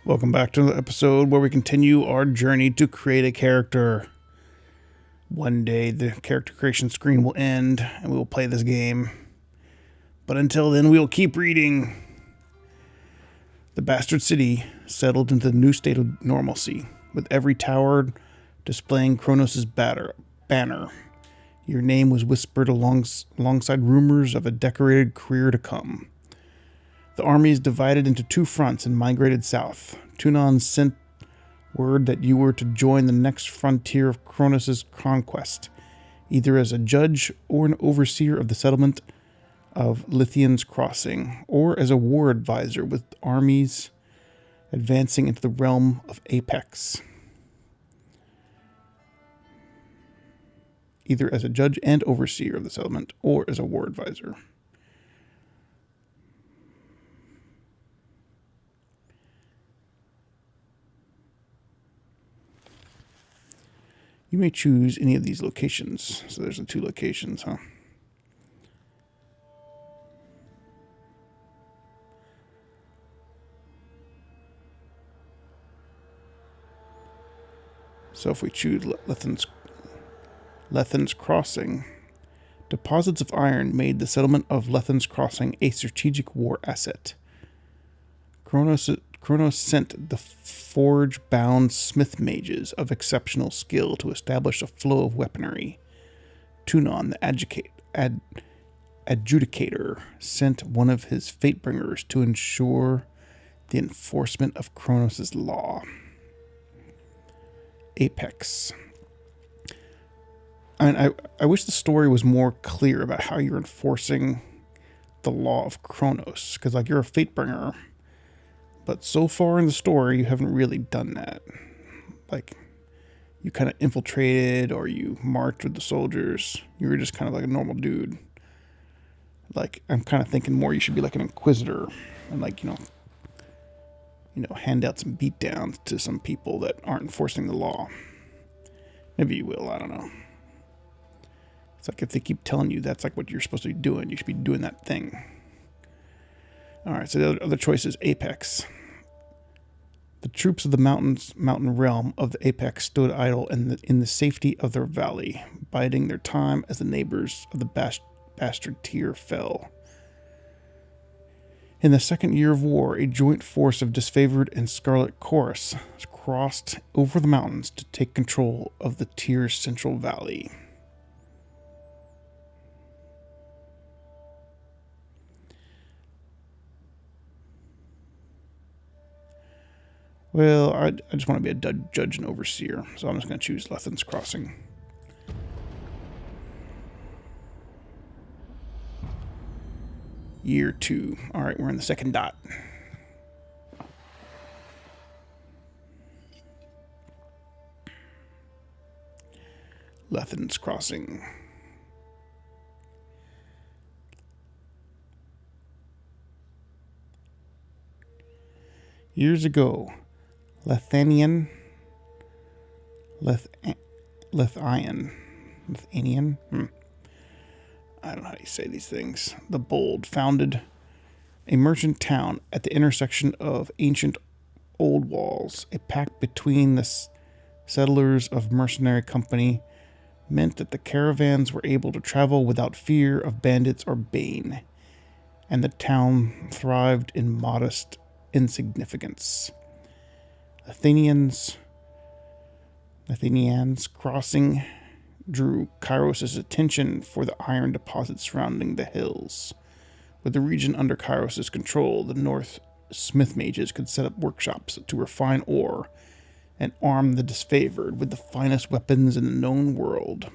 Welcome back to the episode where we continue our journey to create a character. One day the character creation screen will end and we will play this game. But until then, we will keep reading. The bastard city settled into the new state of normalcy, with every tower displaying Kronos' banner. Your name was whispered alongside rumors of a decorated career to come. The armies divided into two fronts and migrated south. Tunon sent word that you were to join the next frontier of Kronos' conquest, either as a judge or an overseer of the settlement of Lithian's Crossing, or as a war advisor with armies advancing into the realm of Apex. Either as a judge and overseer of the settlement, or as a war advisor. You may choose any of these locations. So there's the two locations, huh? So if we choose Lethan's Crossing, deposits of iron made the settlement of Lethan's Crossing a strategic war asset. Kronos sent the forge-bound smith mages of exceptional skill to establish a flow of weaponry. Tunon, the adjudicator, sent one of his fate-bringers to ensure the enforcement of Kronos' law. Apex. I wish the story was more clear about how you're enforcing the law of Kronos, because you're a fate-bringer. But so far in the story, you haven't really done that. You kind of infiltrated or you marched with the soldiers. You were just kind of like a normal dude. I'm kind of thinking more you should be like an inquisitor and hand out some beatdowns to some people that aren't enforcing the law. Maybe you will, I don't know. It's if they keep telling you that's what you're supposed to be doing, you should be doing that thing. Alright, so the other choice is Apex. The troops of the mountain realm of the Apex stood idle in the safety of their valley, biding their time as the neighbors of the bastard tier fell. In the second year of war, a joint force of disfavored and Scarlet Chorus crossed over the mountains to take control of the tier's central valley. Well, I just want to be a judge and overseer, so I'm just going to choose Lethan's Crossing. Year 2. Alright, we're in the second dot. Lethan's Crossing. Years ago, Lethanian. I don't know how you say these things. The Bold founded a merchant town at the intersection of ancient old walls. A pact between the settlers of mercenary company meant that the caravans were able to travel without fear of bandits or bane, and the town thrived in modest insignificance. Athenians crossing drew Kairos' attention for the iron deposits surrounding the hills. With the region under Kairos' control, the North smith mages could set up workshops to refine ore and arm the disfavored with the finest weapons in the known world.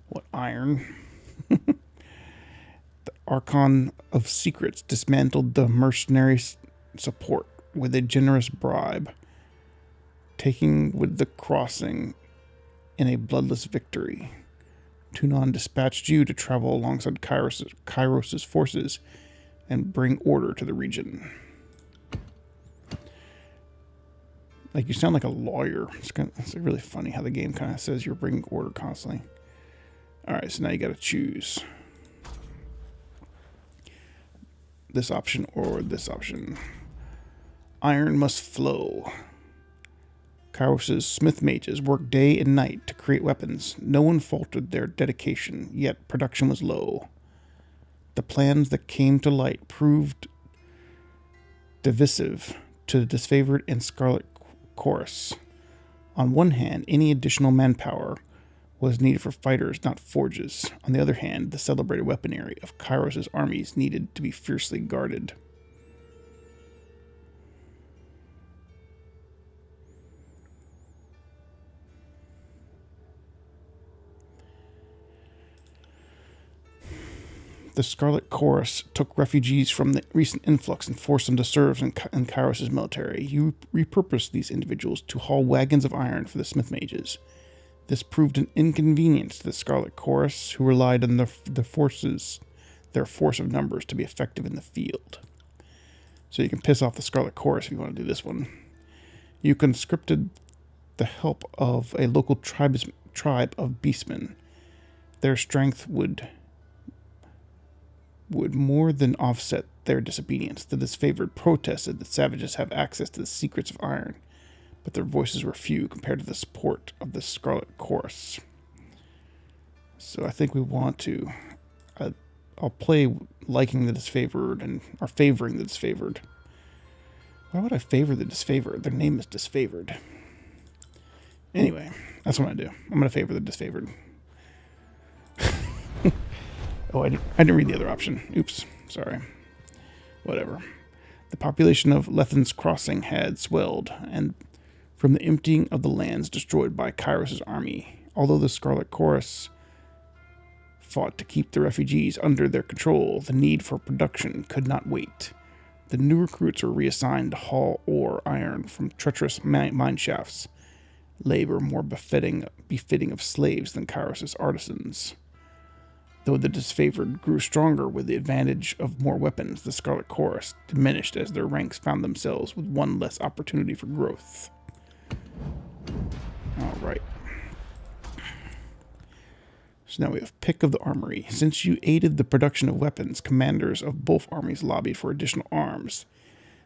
What iron? The Archon of Secrets dismantled the mercenary support with a generous bribe, taking with the crossing in a bloodless victory. Tunon dispatched you to travel alongside Kairos' forces and bring order to the region. You sound like a lawyer. It's really funny how the game kind of says you're bringing order constantly. Alright, so now you got to choose this option or this option. Iron must flow. Kairos' smith mages worked day and night to create weapons. No one faltered their dedication, yet production was low. The plans that came to light proved divisive to the disfavored and Scarlet Chorus. On one hand, any additional manpower was needed for fighters, not forges. On the other hand, the celebrated weaponry of Kairos' armies needed to be fiercely guarded. The Scarlet Chorus took refugees from the recent influx and forced them to serve in Kairos' military. You repurposed these individuals to haul wagons of iron for the Smith Mages. This proved an inconvenience to the Scarlet Chorus, who relied on their force of numbers to be effective in the field. So you can piss off the Scarlet Chorus if you want to do this one. You conscripted the help of a local tribe of beastmen. Their strength would more than offset their disobedience. The disfavored protested that savages have access to the secrets of iron, but their voices were few compared to the support of the Scarlet Chorus. So I think we want to... I'll play liking the disfavored or favoring the disfavored. Why would I favor the disfavored? Their name is disfavored. Anyway, that's what I'm going to do. I'm going to favor the disfavored. Oh, I didn't read the other option. Oops, sorry. Whatever. The population of Lethan's Crossing had swelled, and from the emptying of the lands destroyed by Kairos' army. Although the Scarlet Chorus fought to keep the refugees under their control, the need for production could not wait. The new recruits were reassigned to haul ore iron from treacherous mine shafts, labor more befitting of slaves than Kairos' artisans. Though the disfavored grew stronger with the advantage of more weapons, the Scarlet Chorus diminished as their ranks found themselves with one less opportunity for growth. Alright. So now we have Pick of the Armory. Since you aided the production of weapons, commanders of both armies lobbied for additional arms.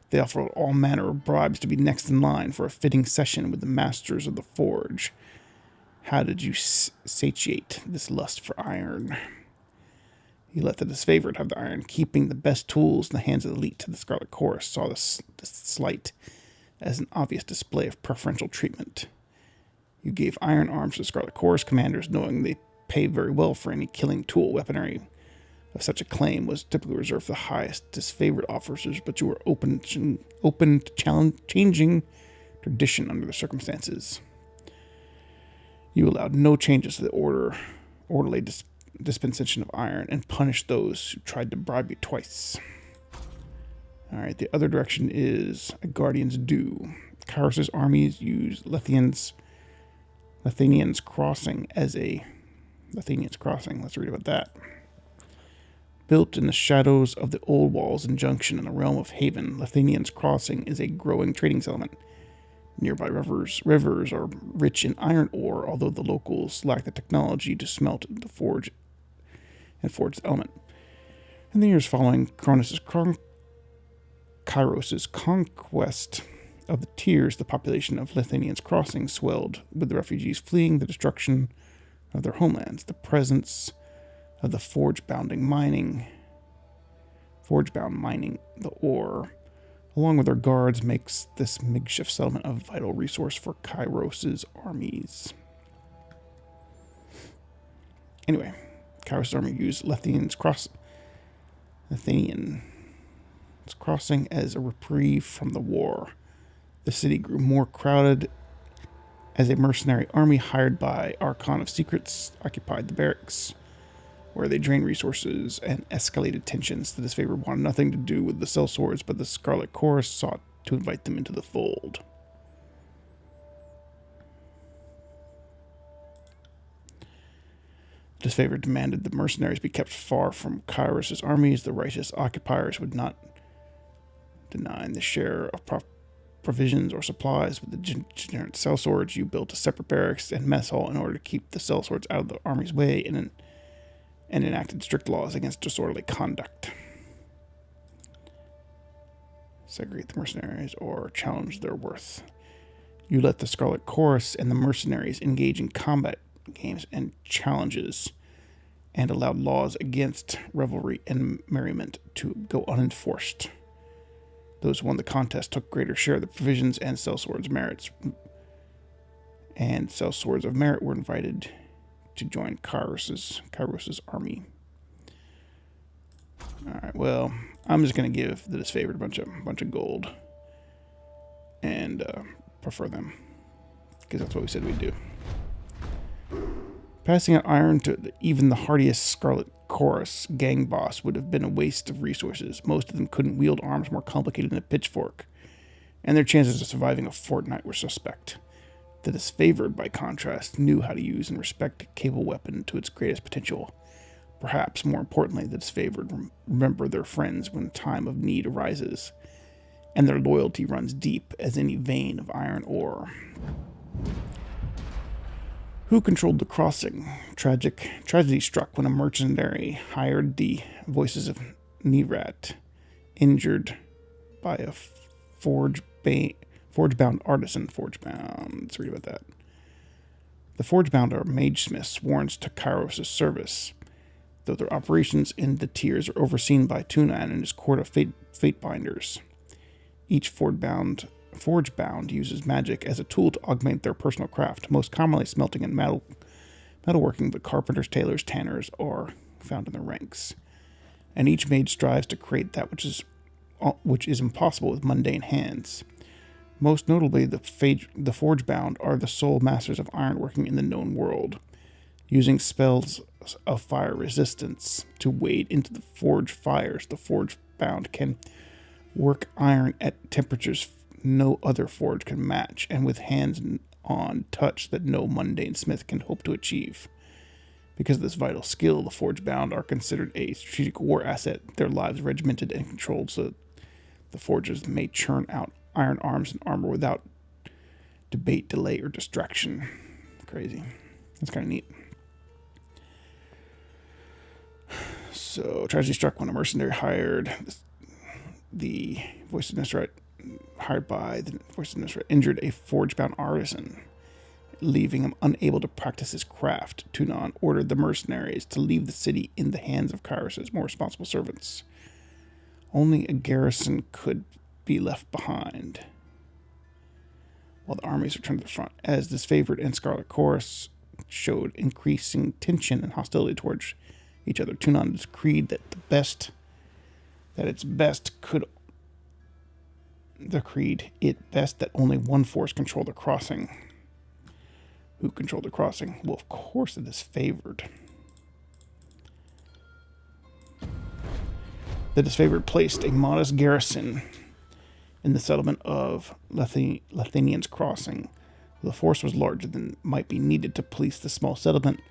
They offered all manner of bribes to be next in line for a fitting session with the masters of the forge. How did you satiate this lust for iron? You let the disfavored have the iron, keeping the best tools in the hands of the elite. The Scarlet Chorus saw this slight as an obvious display of preferential treatment. You gave iron arms to the Scarlet Chorus commanders, knowing they pay very well for any killing tool. Weaponry of such a claim was typically reserved for the highest disfavored officers, but you were open to changing tradition under the circumstances. You allowed no changes to the orderly dispensation of iron, and punished those who tried to bribe you twice. Alright, the other direction is a Guardian's Due. Kairos' armies use Lethan's Crossing as a... Lethan's Crossing, let's read about that. Built in the shadows of the old walls and junction in the realm of Haven, Lethan's Crossing is a growing trading settlement. Nearby rivers are rich in iron ore, although the locals lack the technology to smelt the forge the element. In the years following Kairos' conquest of the tiers, the population of Lethan's Crossing swelled, with the refugees fleeing the destruction of their homelands. The presence of the forge-bound mining the ore, along with their guards, makes this makeshift settlement a vital resource for Kairos' armies. Anyway, Kairos' army used Lethan's Crossing as a reprieve from the war. The city grew more crowded as a mercenary army hired by Archon of Secrets occupied the barracks, where they drained resources and escalated tensions. The disfavored wanted nothing to do with the sellswords, but the Scarlet Chorus sought to invite them into the fold. The disfavored demanded the mercenaries be kept far from Kairos' armies. The righteous occupiers would not deny the share of provisions or supplies. With the degenerate sellswords, you built a separate barracks and mess hall in order to keep the sellswords out of the army's way, and enacted strict laws against disorderly conduct. segregate the mercenaries, or challenge their worth. You let the Scarlet Chorus and the mercenaries engage in combat games and challenges, and allowed laws against revelry and merriment to go unenforced. Those who won the contest took greater share of the provisions and sellswords merits, and sellswords of merit were invited to join Kairos' army. Alright, well, I'm just going to give the disfavored a bunch of gold and prefer them, because that's what we said we'd do. Passing out iron to even the hardiest Scarlet Chorus gang boss would have been a waste of resources. Most of them couldn't wield arms more complicated than a pitchfork, and their chances of surviving a fortnight were suspect. The disfavored, by contrast, knew how to use and respect a capable weapon to its greatest potential. Perhaps more importantly, the disfavored remember their friends when a time of need arises, and their loyalty runs deep as any vein of iron ore. Who controlled the crossing? Tragedy struck when a mercenary hired the voices of Nerat, injured by a forge-bound artisan. Let's read about that. The forge-bound are mage-smiths sworn to Kairos' service, though their operations in the tiers are overseen by Tunan and his court of fate-binders. Each forge-bound uses magic as a tool to augment their personal craft, most commonly smelting and metalworking, but carpenters, tailors, tanners are found in their ranks. And each mage strives to create that which is impossible with mundane hands. Most notably, the forge-bound are the sole masters of ironworking in the known world, using spells of fire resistance to wade into the forge fires. The forge-bound can work iron at temperatures no other forge can match, and with hands-on touch that no mundane smith can hope to achieve. Because of this vital skill, the forge-bound are considered a strategic war asset, their lives regimented and controlled so that the forgers may churn out iron arms and armor without debate, delay, or distraction. Crazy. That's kind of neat. So, tragedy struck when a mercenary hired the voice of Nesrat, injured a forge-bound artisan, leaving him unable to practice his craft. Tunan ordered the mercenaries to leave the city in the hands of Kairos' more responsible servants. Only a garrison could be left behind, while the armies returned to the front. As disfavored and Scarlet Chorus showed increasing tension and hostility towards each other, Tunan decreed that that only one force controlled the crossing. Who controlled the crossing? Well, of course it is favored. The disfavored placed a modest garrison in the settlement of Lethanian's Crossing. The force was larger than might be needed to police the small settlement.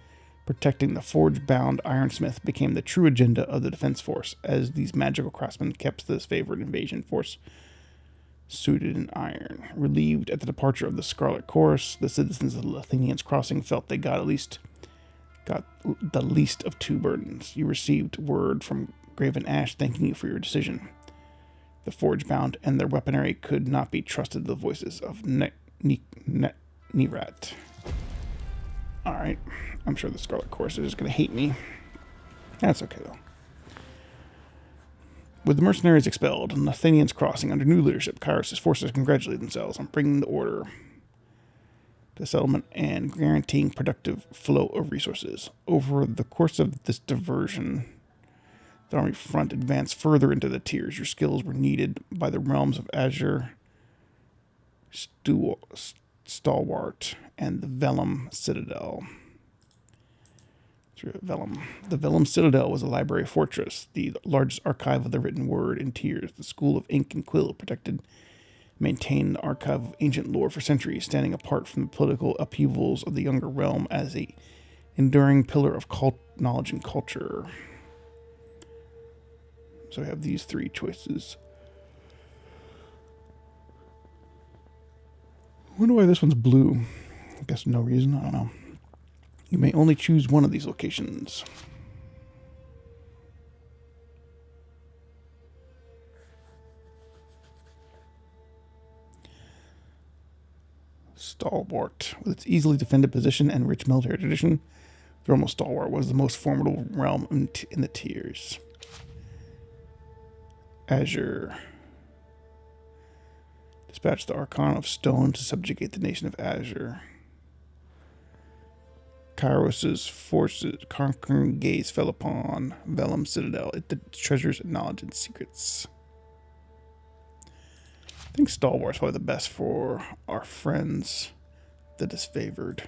Protecting the forge-bound ironsmith became the true agenda of the defense force, as these magical craftsmen kept the disfavored invasion force suited in iron. Relieved at the departure of the Scarlet Chorus, the citizens of Lethanian's Crossing felt they got the least of two burdens. You received word from Graven Ash thanking you for your decision. The forge-bound and their weaponry could not be trusted to the voices of Nerat. Alright, I'm sure the Scarlet Chorus is just going to hate me. That's okay, though. With the mercenaries expelled and Lethanian's Crossing under new leadership, Kairos' forces congratulated themselves on bringing the order to settlement and guaranteeing productive flow of resources. Over the course of this diversion, the army front advanced further into the tiers. Your skills were needed by the realms of Azure, Stalwart, and the Vellum Citadel. The Vellum Citadel was a library fortress, the largest archive of the written word in tiers. The School of Ink and Quill maintained the archive of ancient lore for centuries, standing apart from the political upheavals of the younger realm as a enduring pillar of knowledge and culture. So we have these three choices. I wonder why this one's blue. I guess no reason. I don't know. You may only choose one of these locations. Stalwart. With its easily defended position and rich military tradition, the realm of Stalwart was the most formidable realm in the tiers. Azure. Dispatch the Archon of Stone to subjugate the nation of Azure. Kairos' forces conquering gaze fell upon Vellum Citadel. It the treasures, knowledge, and secrets. I think Stalwart's probably the best for our friends, the disfavored.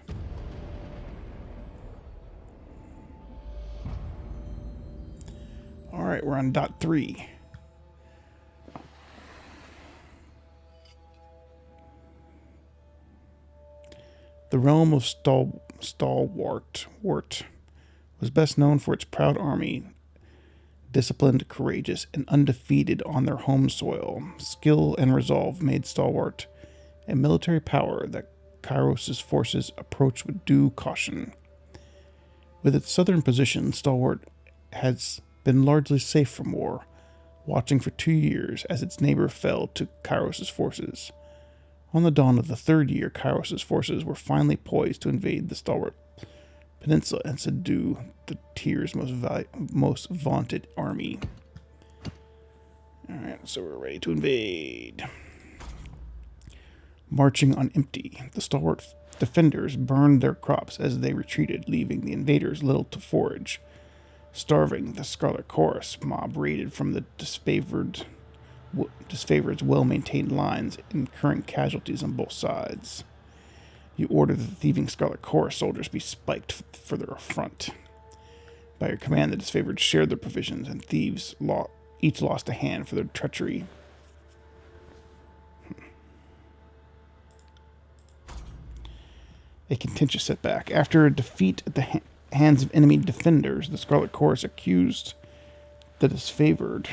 Alright, we're on dot 3. The realm of Stalwart was best known for its proud army, disciplined, courageous, and undefeated on their home soil. Skill and resolve made Stalwart a military power that Kairos' forces approached with due caution. With its southern position, Stalwart has been largely safe from war, watching for 2 years as its neighbor fell to Kairos' forces. On the dawn of the 3rd year, Kairos' forces were finally poised to invade the Stalwart Peninsula and subdue the tier's most vaunted army. Alright, so we're ready to invade. Marching on empty, the Stalwart defenders burned their crops as they retreated, leaving the invaders little to forage. Starving, the Scarlet Chorus mob raided from the disfavored's well-maintained lines, incurring casualties on both sides. You ordered that the thieving Scarlet Chorus soldiers be spiked for their affront. By your command, the disfavored shared their provisions, and thieves each lost a hand for their treachery. A contentious setback. After a defeat at the hands of enemy defenders, the Scarlet Chorus accused the disfavored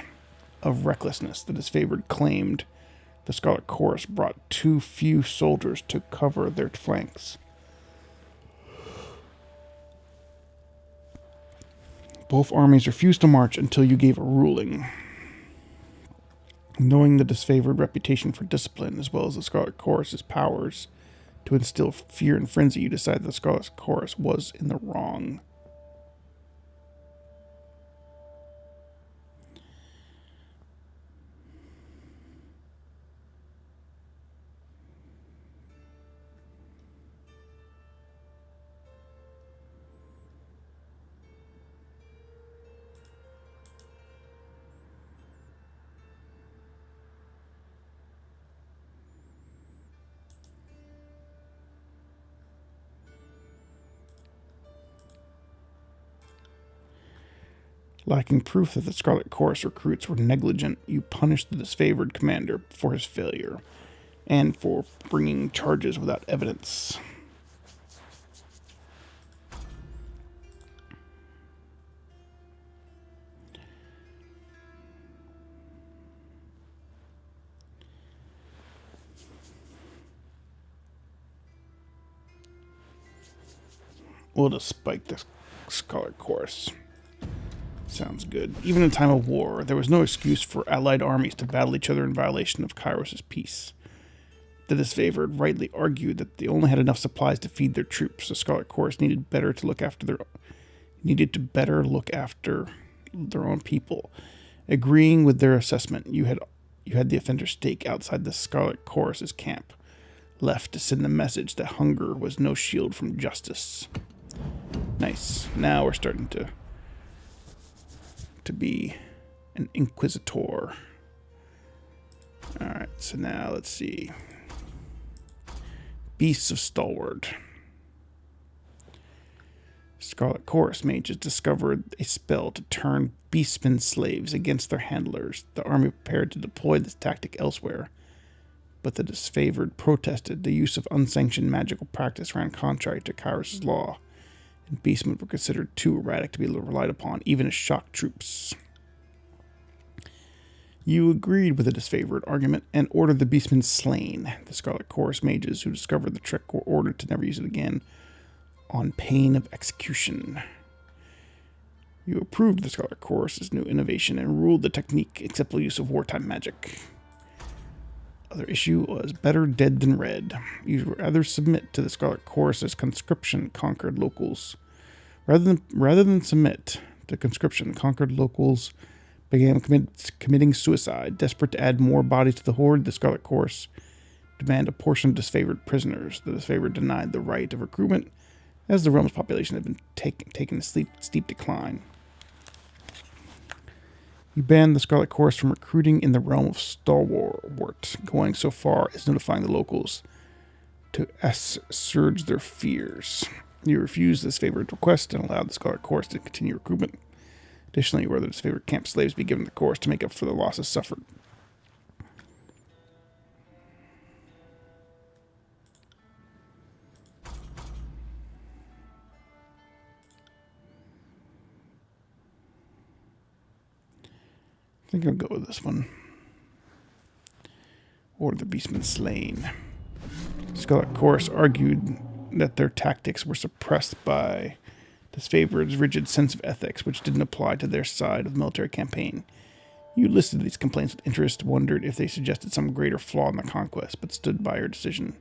of recklessness. The disfavored claimed the Scarlet Chorus brought too few soldiers to cover their flanks. Both armies refused to march until you gave a ruling. Knowing the disfavored reputation for discipline, as well as the Scarlet Chorus's powers to instill fear and frenzy, you decided the Scarlet Chorus was in the wrong. Lacking proof that the Scarlet Chorus recruits were negligent, you punished the disfavored commander for his failure and for bringing charges without evidence. We'll just spike the Scarlet Chorus. Sounds good. Even in time of war, there was no excuse for allied armies to battle each other in violation of Kairos' peace. The disfavored rightly argued that they only had enough supplies to feed their troops. The Scarlet Chorus needed to better look after their own people. Agreeing with their assessment, you had the offender stake outside the Scarlet Chorus's camp, left to send the message that hunger was no shield from justice. Nice. Now we're starting to be an inquisitor. Alright, so now let's see. Beasts of Stalwart. Scarlet Chorus mages discovered a spell to turn beastmen slaves against their handlers. The army prepared to deploy this tactic elsewhere, but the disfavored protested. The use of unsanctioned magical practice ran contrary to Kairos' law, and beastmen were considered too erratic to be relied upon, even as shock troops. You agreed with the disfavored argument and ordered the beastmen slain. The Scarlet Chorus mages who discovered the trick were ordered to never use it again, on pain of execution. You approved the Scarlet Chorus's new innovation and ruled the technique acceptable use of wartime magic. Other issue was better dead than red. You'd rather submit to the Scarlet Chorus as conscription conquered locals. Rather than submit to conscription, conquered locals began committing suicide. Desperate to add more bodies to the horde, the Scarlet Chorus demand a portion of disfavored prisoners. The disfavored denied the right of recruitment, as the realm's population had been taking a steep decline. You banned the Scarlet Chorus from recruiting in the realm of Stalwart, going so far as notifying the locals to assuage their fears. You refused this favored request and allowed the Scarlet Chorus to continue recruitment. Additionally, you ordered the disfavored camp slaves be given the chorus to make up for the losses suffered. I think I'll go with this one. Or the beastman slain. Scarlet Chorus argued that their tactics were suppressed by disfavored's rigid sense of ethics, which didn't apply to their side of the military campaign. You listed these complaints with interest, wondered if they suggested some greater flaw in the conquest, but stood by your decision.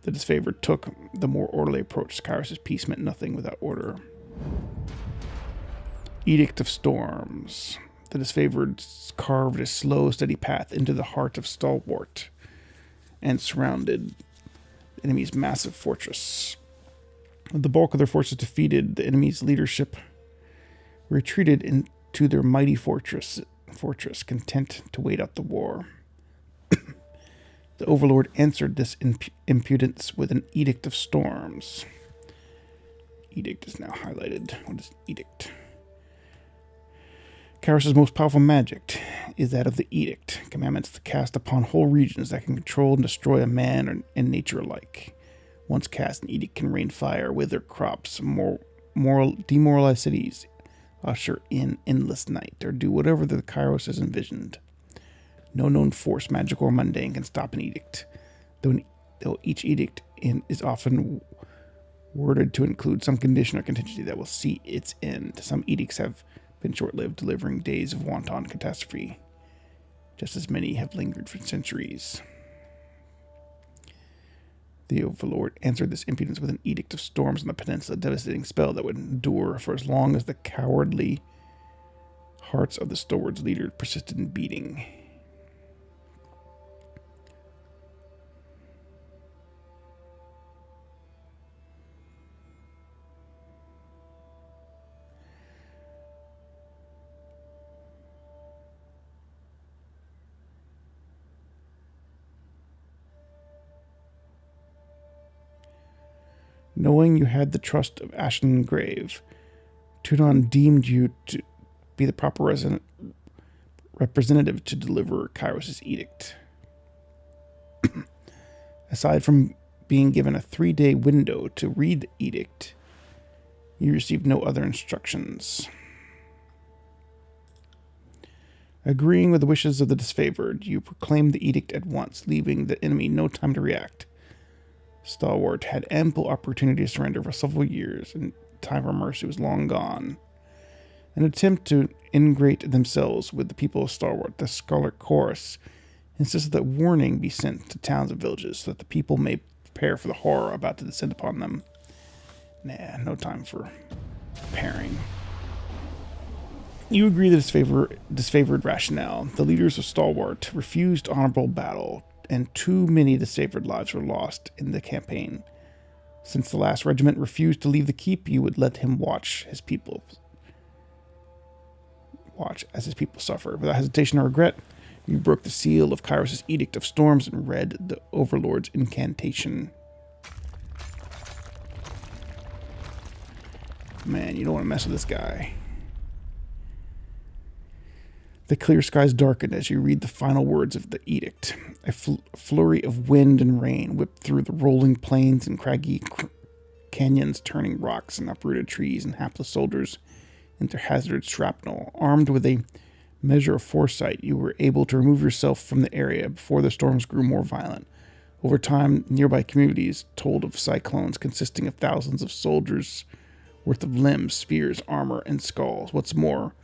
The disfavored took the more orderly approach. Kyros's peace meant nothing without order. Edict of Storms. The disfavored carved a slow, steady path into the heart of Stalwart and surrounded the enemy's massive fortress. With the bulk of their forces defeated, the enemy's leadership retreated into their mighty fortress, content to wait out the war. The Overlord answered this impudence with an Edict of Storms. Edict is now highlighted. What is Edict? Kyros's most powerful magic is that of the Edict, commandments to cast upon whole regions that can control and destroy a man and nature alike. Once cast, an edict can rain fire, wither crops, demoralize cities, usher in endless night, or do whatever the Kairos has envisioned. No known force, magical or mundane, can stop an edict, though each edict is often worded to include some condition or contingency that will see its end. Some edicts have been short-lived, delivering days of wanton catastrophe. Just as many have lingered for centuries. The Overlord answered this impudence with an Edict of Storms on the peninsula, a devastating spell that would endure for as long as the cowardly hearts of the Stalwart leader persisted in beating. Knowing you had the trust of Ashen Grave, Tudon deemed you to be the proper representative to deliver Kairos' edict. Aside from being given a 3-day window to read the edict, you received no other instructions. Agreeing with the wishes of the disfavored, you proclaimed the edict at once, leaving the enemy no time to react. Stalwart had ample opportunity to surrender for several years, and time for mercy was long gone. An attempt to ingrate themselves with the people of Stalwart, the Scarlet Chorus insisted that warning be sent to towns and villages so that the people may prepare for the horror about to descend upon them. No time for preparing. You agree the disfavored rationale. The leaders of Stalwart refused honorable battle, and too many disfavored lives were lost in the campaign. Since the last regiment refused to leave the keep, you would let him watch as his people suffer. Without hesitation or regret, you broke the seal of Kairos' Edict of Storms and read the Overlord's incantation. Man, you don't want to mess with this guy. The clear skies darkened as you read the final words of the edict. A flurry of wind and rain whipped through the rolling plains and craggy canyons, turning rocks and uprooted trees and hapless soldiers into hazardous shrapnel. Armed with a measure of foresight, you were able to remove yourself from the area before the storms grew more violent. Over time, nearby communities told of cyclones consisting of thousands of soldiers' worth of limbs, spears, armor, and skulls. What's more,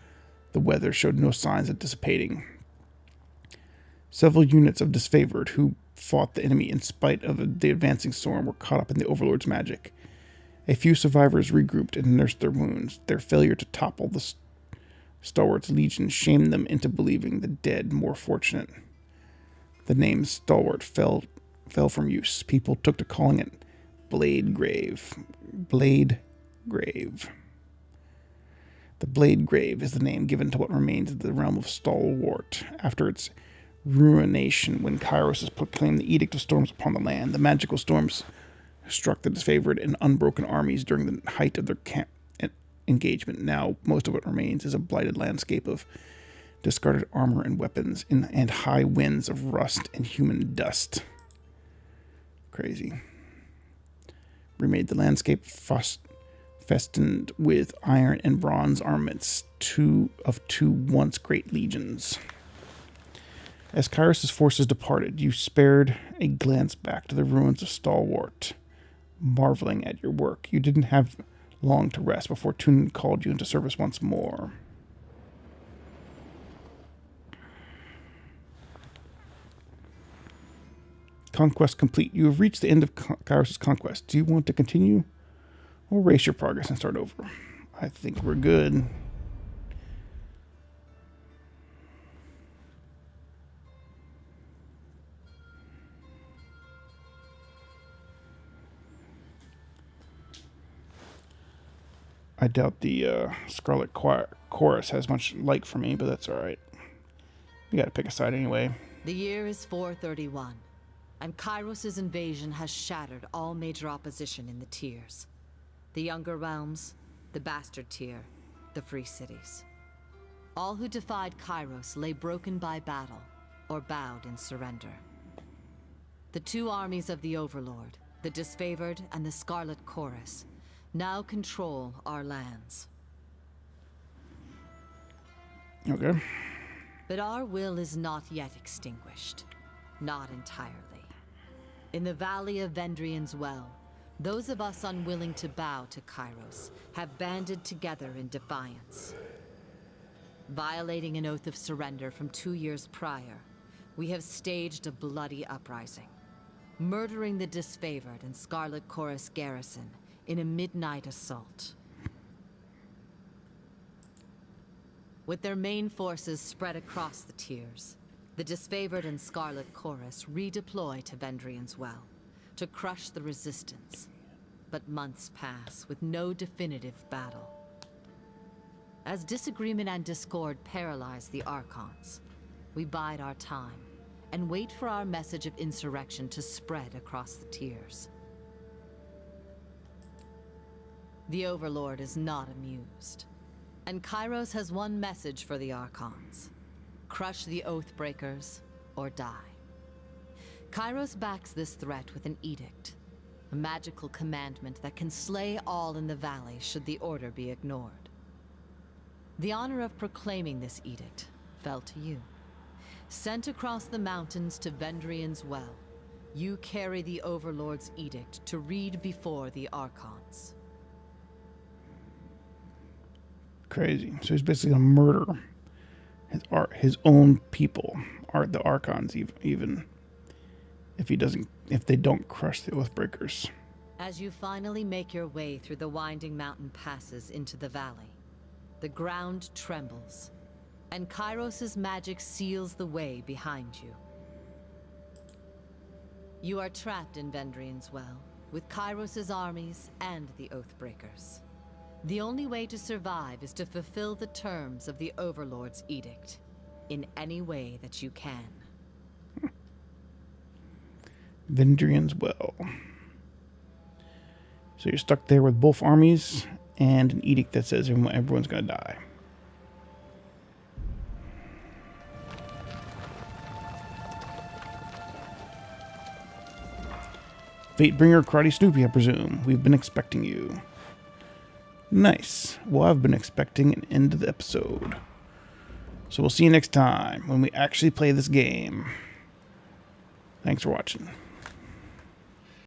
the weather showed no signs of dissipating. Several units of disfavored who fought the enemy in spite of the advancing storm were caught up in the Overlord's magic. A few survivors regrouped and nursed their wounds. Their failure to topple the Stalwart's legion shamed them into believing the dead more fortunate. The name Stalwart fell from use. People took to calling it Blade Grave. Blade Grave. The Blade Grave is the name given to what remains of the realm of Stalwart after its ruination when Kairos has proclaimed the Edict of Storms upon the land. The magical storms struck the disfavored and unbroken armies during the height of their engagement. Now, most of what remains is a blighted landscape of discarded armor and weapons and high winds of rust and human dust. Crazy. Remade the landscape festooned with iron and bronze armaments, two once great legions. As Kairos' forces departed, you spared a glance back to the ruins of Stalwart, marveling at your work. You didn't have long to rest before Tunin called you into service once more. Conquest complete. You have reached the end of Kairos' conquest. Do you want to continue or erase your progress and start over? I think we're good. I doubt the Scarlet Chorus has much like for me, but that's alright. You gotta pick a side anyway. The year is 431, and Kairos' invasion has shattered all major opposition in the tiers. The Younger Realms, the Bastard Tier, the Free Cities. All who defied Kairos lay broken by battle, or bowed in surrender. The two armies of the Overlord, the Disfavored and the Scarlet Chorus, now control our lands. Okay. But our will is not yet extinguished. Not entirely. In the Valley of Vendrian's Well, those of us unwilling to bow to Kairos have banded together in defiance. Violating an oath of surrender from 2 years prior, we have staged a bloody uprising, murdering the Disfavored and Scarlet Chorus garrison in a midnight assault. With their main forces spread across the tiers, the Disfavored and Scarlet Chorus redeploy to Vendrian's Well to crush the resistance. But months pass with no definitive battle. As disagreement and discord paralyze the Archons, we bide our time and wait for our message of insurrection to spread across the tiers. The Overlord is not amused, and Kairos has one message for the Archons: crush the Oathbreakers or die. Kairos backs this threat with an edict, a magical commandment that can slay all in the valley should the order be ignored. The honor of proclaiming this edict fell to you. Sent across the mountains to Vendrian's Well, you carry the Overlord's edict to read before the Archons. Crazy. So he's basically gonna murder his own people, the Archons, even if they don't crush the Oathbreakers. As you finally make your way through the winding mountain passes into the valley, the ground trembles, and Kairos' magic seals the way behind you. You are trapped in Vendrian's Well, with Kairos' armies and the Oathbreakers. The only way to survive is to fulfill the terms of the Overlord's edict, in any way that you can. Vendrian's Well. So you're stuck there with both armies and an edict that says everyone's gonna die. Fatebringer, Karate Snoopy, I presume. We've been expecting you. Nice. Well, I've been expecting an end to the episode. So we'll see you next time when we actually play this game. Thanks for watching.